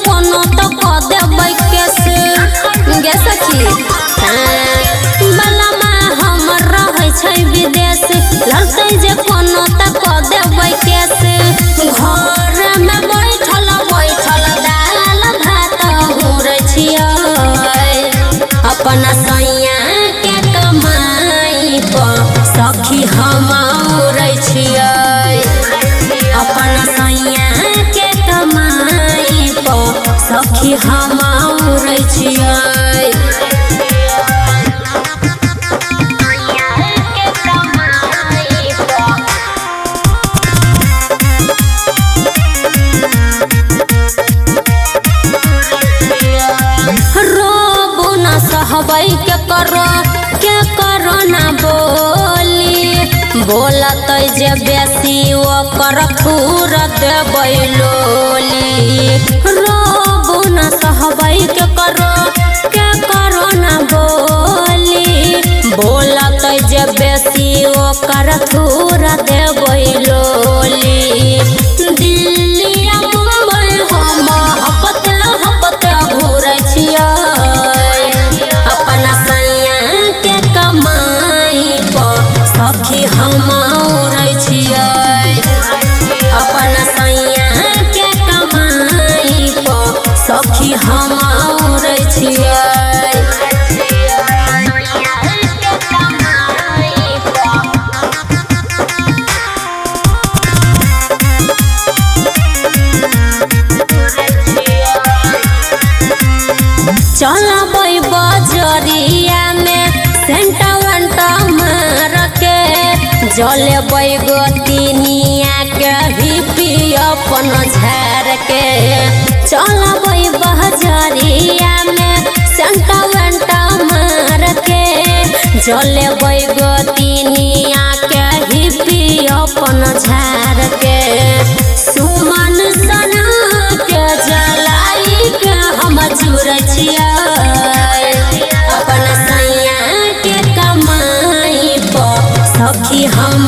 कोनो तो क देबै कैसे गे सखी बलमा हमर रहै छै विदेश लड़तै जे कोनो तो क देबै कैसे घर में बैठल बैठल दाल भात हुरै छियै अपना सैया के कमाई पर सखी हम उड़ै छियै अपना सैया के कमाई पर सखी हम उड़ै छियै सहबै के करो ना बोलत जे बेसी ओकर थूर देबै लोली रोबू ना सहबै के करो ना बोलत जे बेसी ओकर थूर देबै लोली दिल्ली मुंबई हम हपत घूरै छियै सखी हम उड़ै छियै अपना सैया के कमाई पर सखी हम उड़ै छियै चलबै बजरिया में सेंटा मार के जलेबै गोतिनिया के हिपी अपन झार के चलबै बजरिया में सेंटा मार के जलेबै गोतिनिया के हिपी अपन झार के सुमन सना के जलाई के हम जुड़ै छियै अपना सैया के कमाई पर सखी हम